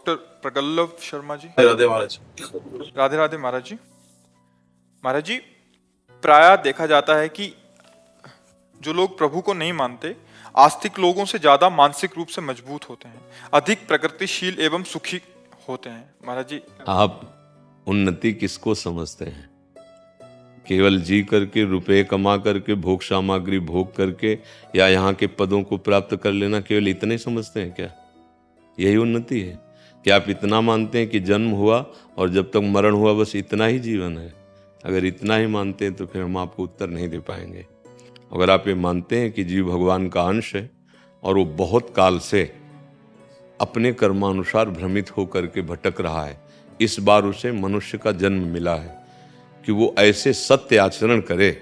Doctor प्रगल्भ शर्मा जी। राधे महाराज। राधे राधे महाराज जी। महाराज जी, प्रायः देखा जाता है कि जो लोग प्रभु को नहीं मानते आस्तिक लोगों से ज्यादा मानसिक रूप से मजबूत होते हैं, अधिक प्रगतिशील एवं सुखी होते हैं। महाराज जी, आप उन्नति किसको समझते हैं? केवल जी करके, रुपए कमा करके, भोग सामग्री भोग करके, या यहाँ के पदों को प्राप्त कर लेना, केवल इतने समझते हैं क्या? यही उन्नति है? कि आप इतना मानते हैं कि जन्म हुआ और जब तक मरण हुआ बस इतना ही जीवन है? अगर इतना ही मानते हैं तो फिर हम आपको उत्तर नहीं दे पाएंगे। अगर आप ये मानते हैं कि जीव भगवान का अंश है और वो बहुत काल से अपने कर्मानुसार भ्रमित होकर के भटक रहा है, इस बार उसे मनुष्य का जन्म मिला है कि वो ऐसे सत्य आचरण करे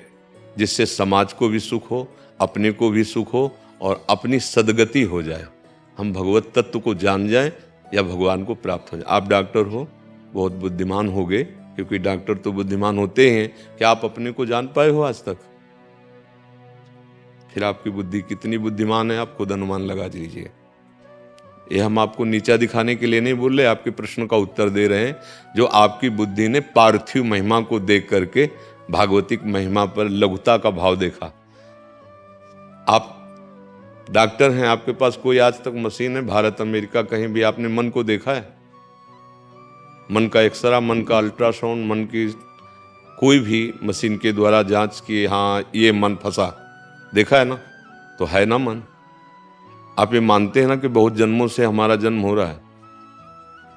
जिससे समाज को भी सुख हो, अपने को भी सुख हो और अपनी सदगति हो जाए, हम भगवत तत्व को जान जाएं या भगवान को प्राप्त हो जाए। आप डॉक्टर हो, बहुत बुद्धिमान हो गए, क्योंकि डॉक्टर तो बुद्धिमान होते हैं। कि आप अपने को जान पाए हो आज तक? फिर आपकी बुद्धि कितनी बुद्धिमान है आप खुद अनुमान लगा लीजिए। ये हम आपको नीचा दिखाने के लिए नहीं बोल रहे, आपके प्रश्न का उत्तर दे रहे हैं। जो आपकी बुद्धि ने पार्थिव महिमा को देख करके भागवतिक महिमा पर लघुता का भाव देखा। आप डॉक्टर हैं, आपके पास कोई आज तक मशीन है? भारत अमेरिका कहीं भी आपने मन को देखा है? मन का एक्सरा, मन का अल्ट्रासाउंड, मन की कोई भी मशीन के द्वारा जांच की, हाँ ये मन फंसा, देखा है ना? तो है ना मन? आप ये मानते हैं ना कि बहुत जन्मों से हमारा जन्म हो रहा है?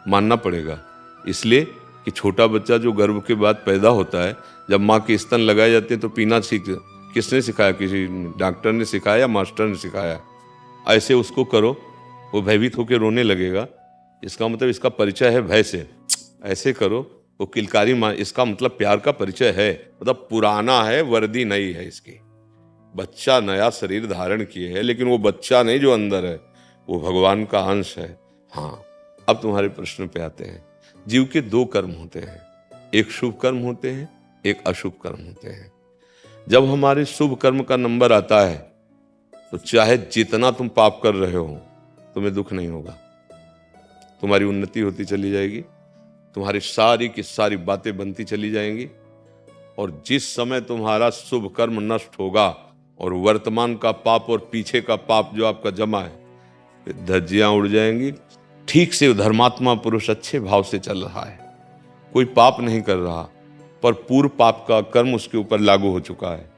मानना पड़ेगा। इसलिए कि छोटा बच्चा जो गर्भ के बाद पैदा होता है, जब माँ के स्तन लगाए जाते हैं तो पीना सीख, किसने सिखाया? किसी डॉक्टर ने सिखाया या मास्टर ने सिखाया? ऐसे उसको करो, वो भयभीत होकर रोने लगेगा, इसका मतलब इसका परिचय है भय से। ऐसे करो, वो किलकारी माँ, इसका मतलब प्यार का परिचय है, मतलब पुराना है, वर्दी नई है इसकी। बच्चा नया शरीर धारण किए है, लेकिन वो बच्चा नहीं जो अंदर है, वो भगवान का अंश है। हाँ, अब तुम्हारे प्रश्न पे आते हैं। जीव के दो कर्म होते हैं, एक शुभ कर्म होते हैं, एक अशुभ कर्म होते हैं। जब हमारे शुभ कर्म का नंबर आता है तो चाहे जितना तुम पाप कर रहे हो तुम्हें दुख नहीं होगा, तुम्हारी उन्नति होती चली जाएगी, तुम्हारी सारी की सारी बातें बनती चली जाएंगी। और जिस समय तुम्हारा शुभ कर्म नष्ट होगा और वर्तमान का पाप और पीछे का पाप जो आपका जमा है, फिर धज्जियां उड़ जाएंगी। ठीक से धर्मात्मा पुरुष अच्छे भाव से चल रहा है, कोई पाप नहीं कर रहा, पर पूर्व पाप का कर्म उसके ऊपर लागू हो चुका है।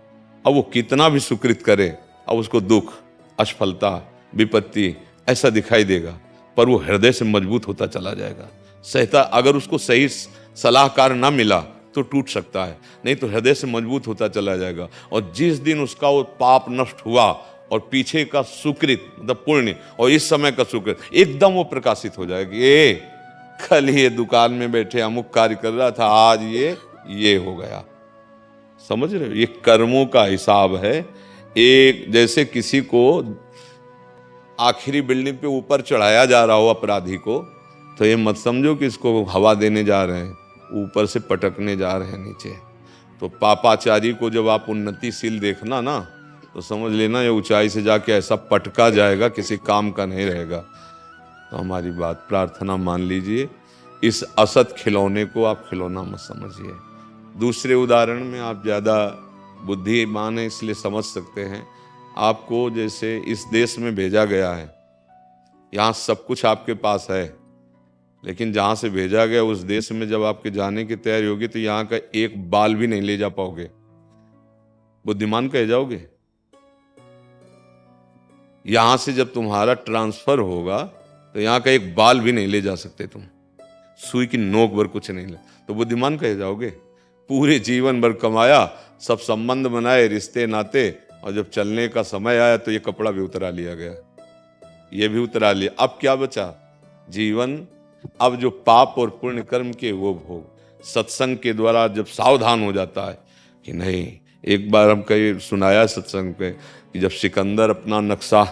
अब वो कितना भी सुकृत करे, अब उसको दुख, असफलता, विपत्ति ऐसा दिखाई देगा, पर वो हृदय से मजबूत होता चला जाएगा। सहता, अगर उसको सही सलाहकार ना मिला तो टूट सकता है, नहीं तो हृदय से मजबूत होता चला जाएगा। और जिस दिन उसका वो पाप नष्ट हुआ और पीछे का सुकृत मतलब पुण्य और इस समय का सुकृत एकदम वो प्रकाशित हो जाएगा। ये कल ये दुकान में बैठे अमुक कार्य कर रहा था, आज ये हो गया। समझ रहे हो? ये कर्मों का हिसाब है। एक जैसे किसी को आखिरी बिल्डिंग पे ऊपर चढ़ाया जा रहा हो अपराधी को, तो ये मत समझो कि इसको हवा देने जा रहे हैं, ऊपर से पटकने जा रहे हैं नीचे। तो पापाचारी को जब आप उन्नतिशील देखना ना, तो समझ लेना ये ऊंचाई से जाके ऐसा पटका जाएगा, किसी काम का नहीं रहेगा। तो हमारी बात प्रार्थना मान लीजिए, इस असत खिलौने को आप खिलौना मत समझिए। दूसरे उदाहरण में आप ज़्यादा बुद्धिमान हैं इसलिए समझ सकते हैं। आपको जैसे इस देश में भेजा गया है, यहाँ सब कुछ आपके पास है, लेकिन जहाँ से भेजा गया उस देश में जब आपके जाने की तैयारी होगी तो यहाँ का एक बाल भी नहीं ले जा पाओगे। बुद्धिमान कह जाओगे। यहाँ से जब तुम्हारा ट्रांसफर होगा तो यहाँ का एक बाल भी नहीं ले जा सकते तुम, सुई की नोक भर कुछ नहीं ले, तो बुद्धिमान कह जाओगे। पूरे जीवन भर कमाया, सब संबंध बनाए, रिश्ते नाते, और जब चलने का समय आया तो ये कपड़ा भी उतरा लिया गया, ये भी उतरा लिया। अब क्या बचा? जीवन। अब जो पाप और पुण्य कर्म के वो भोग सत्संग के द्वारा जब सावधान हो जाता है कि नहीं। एक बार हम कहीं सुनाया सत्संग पे कि जब सिकंदर अपना नक्शा,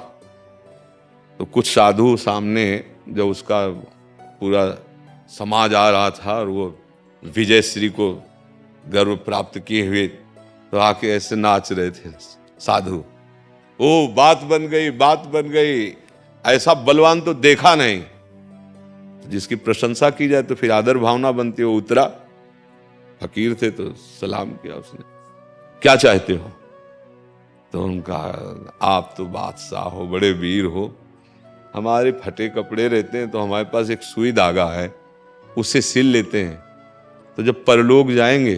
तो कुछ साधु सामने जब उसका पूरा समाज आ रहा था और वो विजय श्री को गर्व प्राप्त किए हुए, तो आके ऐसे नाच रहे थे साधु। ओ बात बन गई, बात बन गई, ऐसा बलवान तो देखा नहीं। जिसकी प्रशंसा की जाए तो फिर आदर भावना बनती है। वो उतरा, फकीर थे तो सलाम किया उसने, क्या चाहते हो? तो उनका, आप तो बादशाह हो, बड़े वीर हो, हमारे फटे कपड़े रहते हैं तो हमारे पास एक सुई धागा है, उससे सिल लेते हैं, तो जब परलोक जाएंगे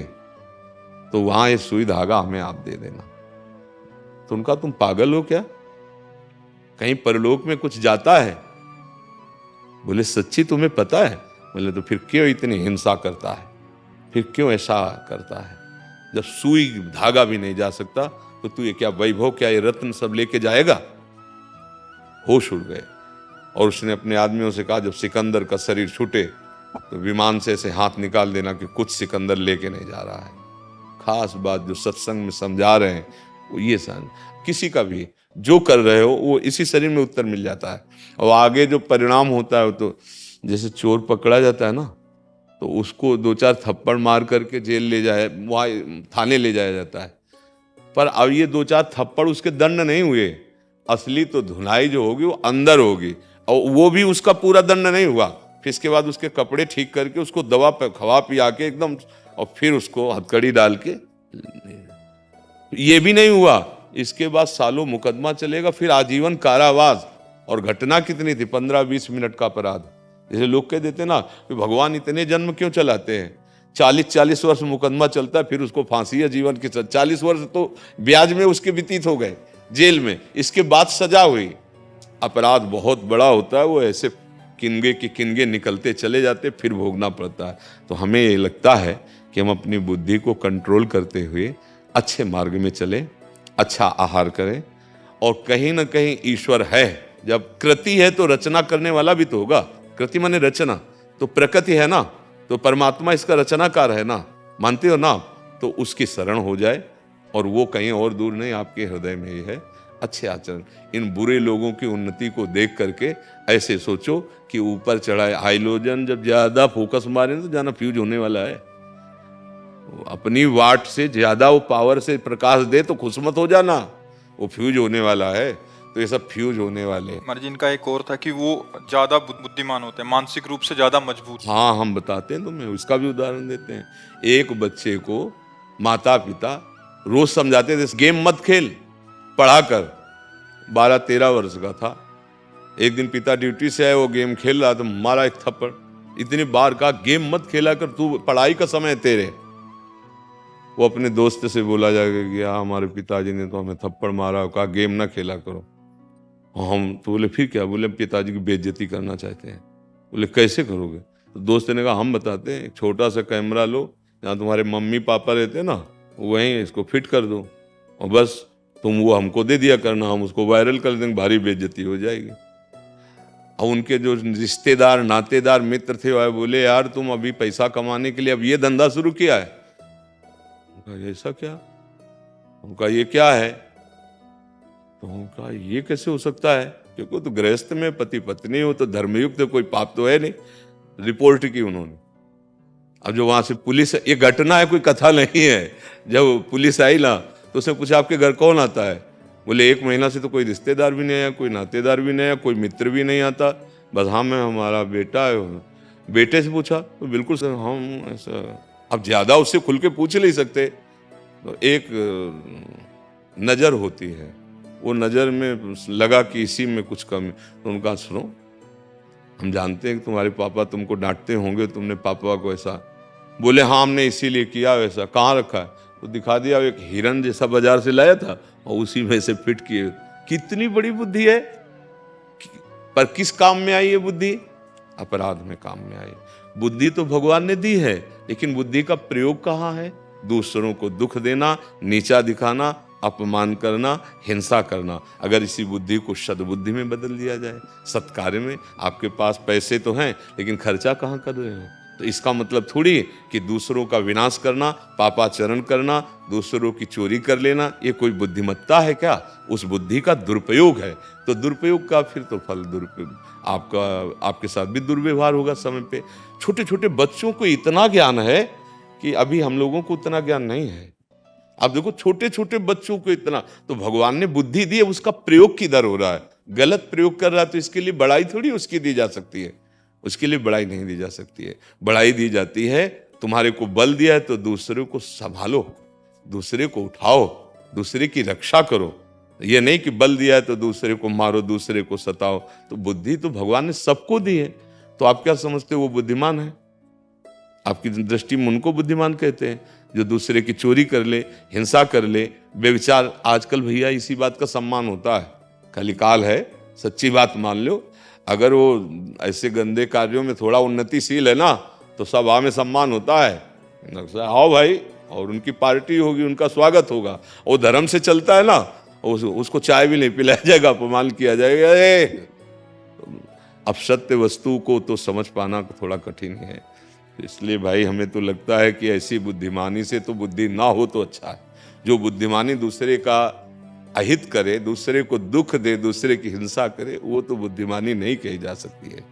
तो वहां ये सुई धागा हमें आप दे देना। तो उनका, तुम पागल हो क्या? कहीं परलोक में कुछ जाता है? बोले सच्ची तुम्हें पता है? बोले तो फिर क्यों इतनी हिंसा करता है, फिर क्यों ऐसा करता है? जब सुई धागा भी नहीं जा सकता तो तू ये क्या वैभव, क्या ये रत्न सब लेके जाएगा? होश उड़ गए और उसने अपने आदमियों से कहा, जब सिकंदर का शरीर छूटे तो विमान से ऐसे हाथ निकाल देना कि कुछ सिकंदर लेके नहीं जा रहा है। खास बात जो सत्संग में समझा रहे हैं वो ये समझ, किसी का भी जो कर रहे हो वो इसी शरीर में उत्तर मिल जाता है। और आगे जो परिणाम होता है, तो जैसे चोर पकड़ा जाता है ना, तो उसको 2-4 थप्पड़ मार करके जेल ले जाए, वहाँ थाने ले जाया जाता है। पर अब ये 2-4 थप्पड़ उसके दंड नहीं हुए, असली तो धुनाई जो होगी वो अंदर होगी, और वो भी उसका पूरा दंड नहीं हुआ। फिर इसके बाद उसके कपड़े ठीक करके उसको दवा खवा पिया के एकदम, और फिर उसको हथकड़ी डाल के, ये भी नहीं हुआ। इसके बाद सालों मुकदमा चलेगा, फिर आजीवन कारावास। और घटना कितनी थी? 15-20 मिनट का अपराध। जैसे लोग कह देते ना कि भगवान इतने जन्म क्यों चलाते हैं? 40-40 वर्ष मुकदमा चलता है, फिर उसको फांसी है जीवन की। 40 वर्ष तो ब्याज में उसके व्यतीत हो गए जेल में, इसके बाद सजा हुई। अपराध बहुत बड़ा होता है, वो ऐसे किनगे के किनगे निकलते चले जाते, फिर भोगना पड़ता है। तो हमें ये लगता है कि हम अपनी बुद्धि को कंट्रोल करते हुए अच्छे मार्ग में चलें, अच्छा आहार करें, और कहीं ना कहीं ईश्वर है। जब कृति है तो रचना करने वाला भी तो होगा। कृति माने रचना, तो प्रकृति है ना, तो परमात्मा इसका रचनाकार है ना, मानते हो ना? तो उसकी शरण हो जाए, और वो कहीं और दूर नहीं, आपके हृदय में ही है। अच्छे आचरण, इन बुरे लोगों की उन्नति को देख करके ऐसे सोचो कि ऊपर चढ़ा है हाइड्रोजन, जब ज्यादा फोकस मारे तो जाना फ्यूज होने वाला है। अपनी वाट से ज्यादा वो पावर से प्रकाश दे तो खुश मत हो जाना, वो फ्यूज होने वाला है। तो ये सब फ्यूज होने वाले। महाराज इनका एक और था कि वो ज्यादा बुद्धिमान होते हैं, मानसिक रूप से ज्यादा मजबूत। हाँ, हम बताते हैं तुम्हें, उसका भी उदाहरण देते हैं। एक बच्चे को माता पिता रोज समझाते थे, गेम मत खेल, पढ़ा कर। 12-13 वर्ष का था। एक दिन पिता ड्यूटी से आए, वो गेम खेल रहा था, मारा एक थप्पड़। इतनी बार कहा गेम मत खेला कर, तू पढ़ाई का समय तेरे। वो अपने दोस्त से बोला जाएगा कि हाँ, हमारे पिताजी ने तो हमें थप्पड़ मारा, कहा गेम ना खेला करो। हम तो बोले फिर क्या? बोले पिताजी की बेइज्जती करना चाहते हैं। बोले कैसे करोगे? तो दोस्त ने कहा हम बताते हैं, एक छोटा सा कैमरा लो, जहाँ तुम्हारे मम्मी पापा रहते हैं ना, वहीं इसको फिट कर दो, और बस तुम वो हमको दे दिया करना, हम उसको वायरल कर देंगे, भारी बेइज्जती हो जाएगी। और उनके जो रिश्तेदार नातेदार मित्र थे वह बोले यार तुम अभी पैसा कमाने के लिए अब ये धंधा शुरू किया है? उनका ऐसा क्या? उनका ये क्या है? तो उनका ये कैसे हो सकता है? क्योंकि तो गृहस्थ में पति पत्नी हो तो धर्मयुक्त, कोई पाप तो है नहीं। रिपोर्ट की उन्होंने। अब जो वहां से पुलिस, ये घटना है, कोई कथा नहीं है। जब पुलिस आई ना तो उसने पूछा आपके घर कौन आता है? बोले 1 महीना से तो कोई रिश्तेदार भी नहीं आया, कोई नातेदार भी नहीं आया, कोई मित्र भी नहीं आता, बस हाँ मैं हमारा बेटा है। बेटे से पूछा तो बिल्कुल सर हम ऐसा। अब ज्यादा उससे खुल के पूछ नहीं सकते, तो एक नजर होती है, वो नजर में लगा कि इसी में कुछ कमी। तो उनका सुनो, हम जानते हैं कि तुम्हारे पापा तुमको डांटते होंगे, तुमने पापा को ऐसा। बोले हाँ हमने इसीलिए किया वैसा। कहाँ रखा है? तो दिखा दिया, एक हिरन जैसा बाजार से लाया था और उसी में से फिट किए। कितनी बड़ी बुद्धि है, पर किस काम में आई ये बुद्धि? अपराध में काम में आई। बुद्धि तो भगवान ने दी है, लेकिन बुद्धि का प्रयोग कहाँ है? दूसरों को दुख देना, नीचा दिखाना, अपमान करना, हिंसा करना। अगर इसी बुद्धि को सद्बुद्धि में बदल दिया जाए, सत्कार्य में। आपके पास पैसे तो हैं लेकिन खर्चा कहाँ कर रहे हो? तो इसका मतलब थोड़ी कि दूसरों का विनाश करना, पापाचरण करना, दूसरों की चोरी कर लेना, ये कोई बुद्धिमत्ता है क्या? उस बुद्धि का दुरुपयोग है। तो दुरुपयोग का फिर तो फल दुरुपयोग, आपके साथ भी दुर्व्यवहार होगा समय पे। छोटे छोटे बच्चों को इतना ज्ञान है कि अभी हम लोगों को उतना ज्ञान नहीं है। आप देखो छोटे छोटे बच्चों को इतना, तो भगवान ने बुद्धि दी है, उसका प्रयोग किधर हो रहा है? गलत प्रयोग कर रहा है, तो इसके लिए बड़ाई थोड़ी उसकी दी जा सकती है। उसके लिए बड़ाई नहीं दी जा सकती है। बड़ाई दी जाती है तुम्हारे को बल दिया है तो दूसरे को संभालो, दूसरे को उठाओ, दूसरे की रक्षा करो। ये नहीं कि बल दिया है तो दूसरे को मारो, दूसरे को सताओ। तो बुद्धि तो भगवान ने सबको दी है, तो आप क्या समझते हो वो बुद्धिमान है? आपकी दृष्टि में उनको बुद्धिमान कहते हैं जो दूसरे की चोरी कर ले, हिंसा कर ले, बेविचार। आजकल भैया इसी बात का सम्मान होता है, कलिकाल है, सच्ची बात मान लो। अगर वो ऐसे गंदे कार्यों में थोड़ा उन्नतिशील है ना तो सभा में सम्मान होता है, आओ भाई, और उनकी पार्टी होगी, उनका स्वागत होगा। वो धर्म से चलता है ना, उसको चाय भी नहीं पिलाया जाएगा, अपमान किया जाएगा। अब सत्य वस्तु को तो समझ पाना थोड़ा कठिन है। इसलिए भाई हमें तो लगता है कि ऐसी बुद्धिमानी से तो बुद्धि ना हो तो अच्छा है। जो बुद्धिमानी दूसरे का अहित करे, दूसरे को दुख दे, दूसरे की हिंसा करे, वो तो बुद्धिमानी नहीं कही जा सकती है।